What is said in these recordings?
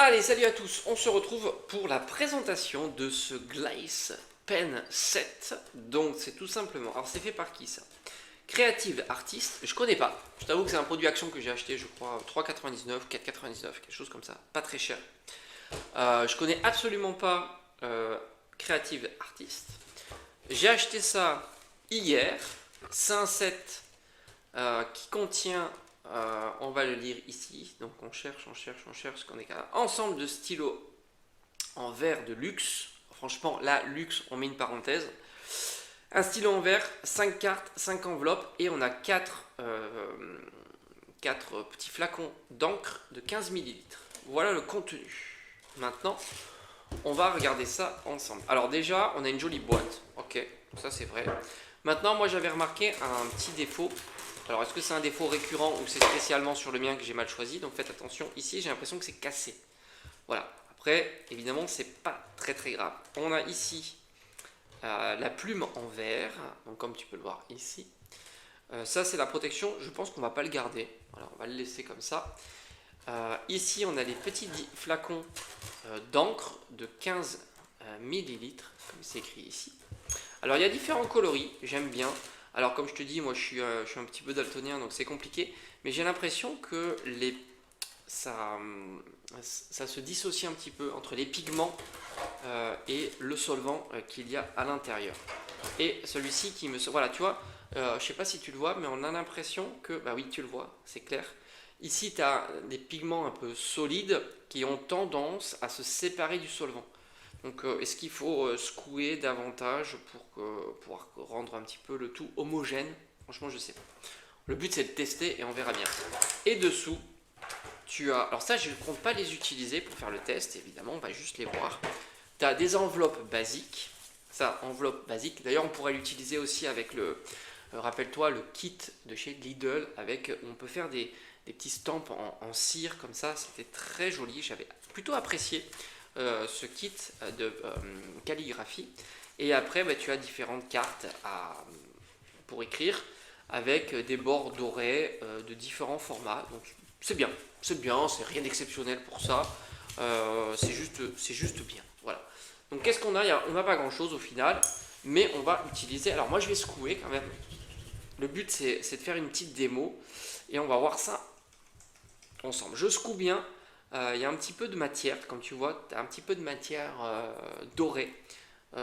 Allez, salut à tous, on se retrouve pour la présentation de ce Glaze Pen 7. Donc c'est tout simplement, alors c'est fait par qui ça? Creative Artist, je connais pas. Je t'avoue que c'est un produit action que j'ai acheté, je crois, 3,99, 4,99, quelque chose comme ça, pas très cher. Je connais absolument pas Creative Artist. J'ai acheté ça hier. C'est un set qui contient, on va le lire ici, donc on cherche, ce qu'on est capable. Ensemble de stylos en verre de luxe. Franchement, là, luxe, on met une parenthèse. Un stylo en verre, 5 cartes, 5 enveloppes, et on a 4 petits flacons d'encre de 15 millilitres. Voilà le contenu. Maintenant, on va regarder ça ensemble. Alors déjà, on a une jolie boîte. Ok, ça c'est vrai. Maintenant, moi j'avais remarqué un petit défaut. Alors, est-ce que c'est un défaut récurrent ou c'est spécialement sur le mien que j'ai mal choisi? Donc faites attention. Ici, j'ai l'impression que c'est cassé. Voilà. Après, évidemment, c'est pas très très grave. On a ici la plume en verre. Donc comme tu peux le voir ici. Ça, c'est la protection. Je pense qu'on va pas le garder. Voilà, on va le laisser comme ça. Ici, on a les petits flacons d'encre de 15 millilitres, comme c'est écrit ici. Alors, il y a différents coloris, j'aime bien. Alors, comme je te dis, moi, je suis un petit peu daltonien, donc c'est compliqué. Mais j'ai l'impression que ça se dissocie un petit peu entre les pigments et le solvant qu'il y a à l'intérieur. Et celui-ci qui me... Voilà, tu vois, je sais pas si tu le vois, mais on a l'impression que... Bah oui, tu le vois, c'est clair. Ici, tu as des pigments un peu solides qui ont tendance à se séparer du solvant. Donc, est-ce qu'il faut secouer davantage pour pouvoir rendre un petit peu le tout homogène? Franchement, je sais pas. Le but, c'est de tester et on verra bien. Et dessous, tu as... Alors ça, je ne compte pas les utiliser pour faire le test, évidemment, on va juste les voir. Tu as des enveloppes basiques. Ça, enveloppe basique. D'ailleurs, on pourrait l'utiliser aussi avec le... rappelle-toi, le kit de chez Lidl, avec, on peut faire des petits stamps en cire comme ça, c'était très joli, j'avais plutôt apprécié ce kit de calligraphie. Et après, bah, tu as différentes cartes pour écrire avec des bords dorés de différents formats. Donc c'est bien, c'est rien d'exceptionnel pour ça. C'est juste bien. Voilà. Donc qu'est-ce qu'on a? On n'a pas grand-chose au final, mais on va utiliser. Alors moi je vais secouer quand même. Le but c'est de faire une petite démo et on va voir ça ensemble. Je secoue bien. Il y a un petit peu de matière, comme tu vois, tu as un petit peu de matière dorée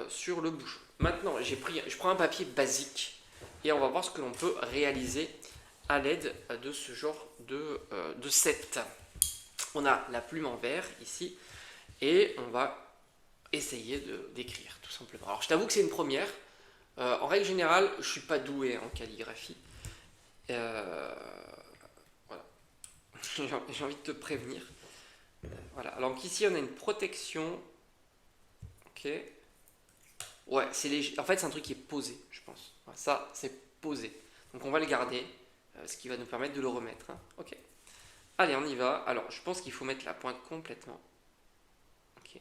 sur le bouchon. Maintenant, je prends un papier basique et on va voir ce que l'on peut réaliser à l'aide de ce genre de set. On a la plume en verre ici et on va essayer d'écrire tout simplement. Alors je t'avoue que c'est une première. En règle générale, je ne suis pas doué en calligraphie. Voilà. J'ai envie de te prévenir. Voilà. Alors ici on a une protection. Ok. Ouais, c'est léger. En fait, c'est un truc qui est posé, je pense. Voilà, ça, c'est posé. Donc on va le garder, ce qui va nous permettre de le remettre. Hein. Ok. Allez, on y va. Alors, je pense qu'il faut mettre la pointe complètement. Ok.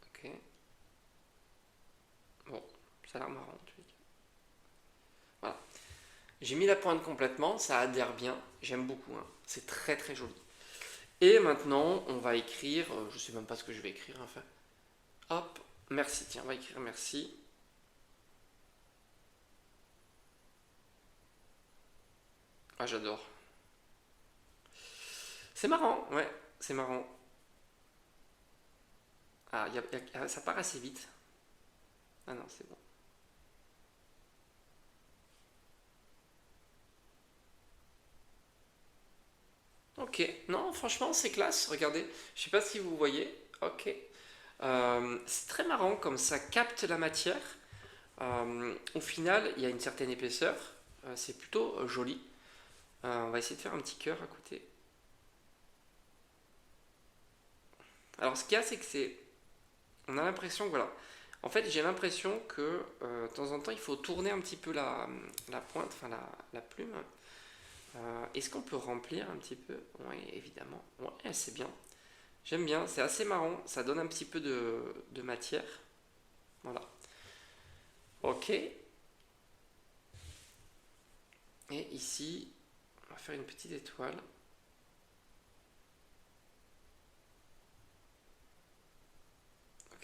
Ok. Bon, ça a l'air marrant. Voilà. J'ai mis la pointe complètement, ça adhère bien. J'aime beaucoup. Hein. C'est très très joli. Et maintenant, on va écrire. Je sais même pas ce que je vais écrire. Enfin. Hop. Merci. Tiens, on va écrire merci. Ah, j'adore. C'est marrant, ouais, c'est marrant. Ah, ça part assez vite. Ah non, c'est bon. Ok, non, franchement, c'est classe. Regardez, je sais pas si vous voyez. Ok. C'est très marrant comme ça capte la matière. Au final, il y a une certaine épaisseur. C'est plutôt joli. On va essayer de faire un petit cœur à côté. Alors, ce qu'il y a, c'est que c'est. On a l'impression que voilà. En fait, j'ai l'impression que de temps en temps, il faut tourner un petit peu la pointe, enfin la plume. Est-ce qu'on peut remplir un petit peu? Oui, évidemment. Ouais, c'est bien. J'aime bien, c'est assez marrant. Ça donne un petit peu de matière. Voilà. Ok. Et ici, on va faire une petite étoile.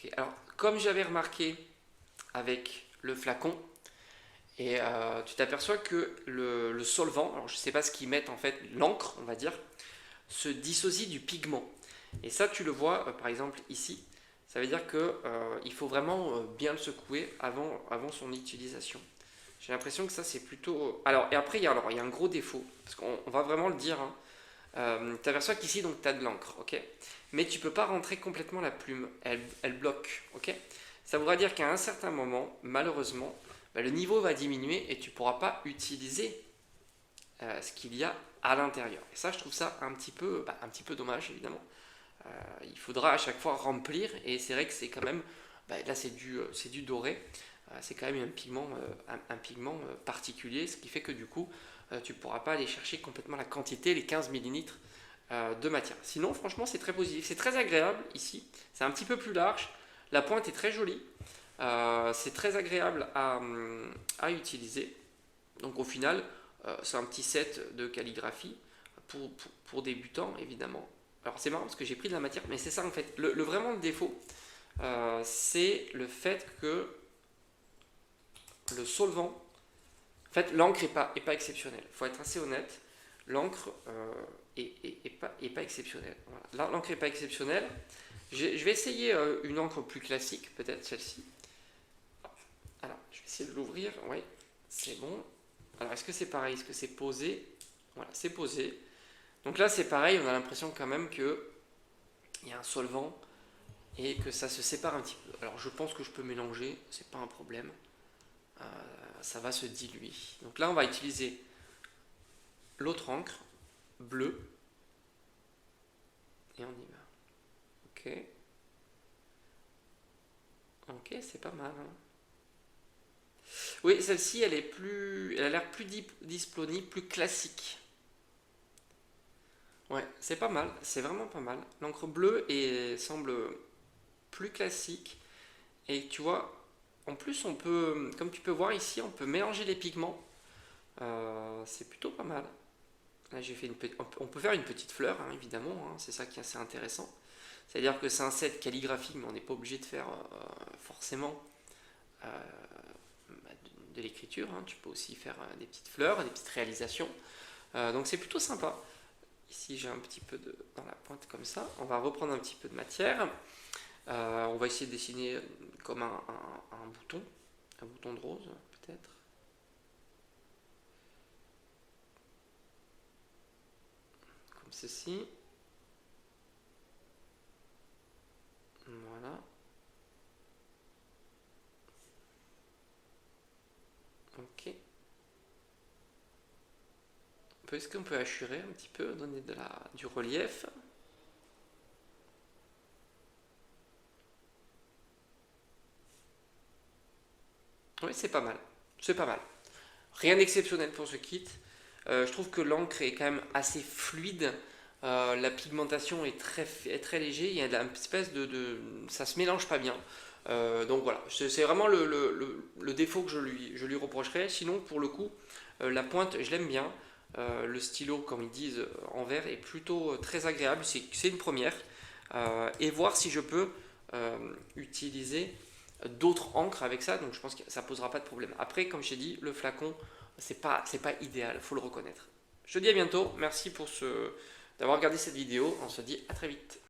Ok, alors comme j'avais remarqué avec le flacon, et tu t'aperçois que le solvant, alors je ne sais pas ce qu'ils mettent en fait, l'encre on va dire, se dissocie du pigment. Et ça tu le vois par exemple ici, ça veut dire que il faut vraiment bien le secouer avant son utilisation. J'ai l'impression que ça c'est plutôt... Alors, et après il y a un gros défaut, parce qu'on va vraiment le dire, hein. Tu aperçois qu'ici donc tu as de l'encre, ok, mais tu peux pas rentrer complètement la plume, elle bloque, ok. Ça voudra dire qu'à un certain moment, malheureusement, bah, le niveau va diminuer et tu ne pourras pas utiliser ce qu'il y a à l'intérieur. Et ça, je trouve ça un petit peu dommage, évidemment. Il faudra à chaque fois remplir, et c'est vrai que c'est quand même, bah, là c'est du doré, c'est quand même un pigment particulier, ce qui fait que du coup, tu ne pourras pas aller chercher complètement la quantité, les 15 millilitres de matière. Sinon, franchement, c'est très positif, c'est très agréable ici, c'est un petit peu plus large, la pointe est très jolie, c'est très agréable à utiliser. Donc au final, c'est un petit set de calligraphie pour débutants, évidemment. Alors c'est marrant parce que j'ai pris de la matière, mais c'est ça en fait. Vraiment le défaut, c'est le fait que le solvant, en fait l'encre est pas exceptionnelle. Il faut être assez honnête, l'encre est pas exceptionnelle. Voilà. L'encre n'est pas exceptionnelle. Je vais essayer une encre plus classique, peut-être celle-ci. Alors, je vais essayer de l'ouvrir. Oui, c'est bon. Alors, est-ce que c'est pareil? Est-ce que c'est posé? Voilà, c'est posé. Donc là, c'est pareil. On a l'impression quand même qu'il y a un solvant et que ça se sépare un petit peu. Alors, je pense que je peux mélanger. C'est pas un problème. Ça va se diluer. Donc là, on va utiliser l'autre encre bleue. Et on y va. Ok. Ok, c'est pas mal. Hein. Oui, celle-ci, elle a l'air plus disponible, plus classique. Ouais, c'est pas mal, c'est vraiment pas mal. L'encre bleue semble plus classique. Et tu vois, en plus, on peut, comme tu peux voir ici, on peut mélanger les pigments. C'est plutôt pas mal. Là, j'ai fait on peut faire une petite fleur, hein, évidemment, hein, c'est ça qui est assez intéressant. C'est-à-dire que c'est un set calligraphique, mais on n'est pas obligé de faire forcément euh, de l'écriture. Hein. Tu peux aussi faire des petites fleurs, des petites réalisations. Donc c'est plutôt sympa. Ici j'ai un petit peu dans la pointe comme ça. On va reprendre un petit peu de matière. On va essayer de dessiner comme un bouton de rose peut-être. Comme ceci. Voilà. Ok. Est-ce qu'on peut hachurer un petit peu, donner du relief? Oui, c'est pas mal. C'est pas mal. Rien d'exceptionnel pour ce kit. Je trouve que l'encre est quand même assez fluide. La pigmentation est très léger. Il y a une espèce ça se mélange pas bien. Donc voilà, c'est vraiment le défaut que je lui reprocherais. Sinon, pour le coup, la pointe, je l'aime bien. Le stylo, comme ils disent en verre, est plutôt très agréable. C'est une première. Et voir si je peux utiliser d'autres encres avec ça. Donc je pense que ça posera pas de problème. Après, comme je t'ai dit, le flacon, c'est pas idéal, faut le reconnaître. Je te dis à bientôt. Merci d'avoir regardé cette vidéo. On se dit à très vite.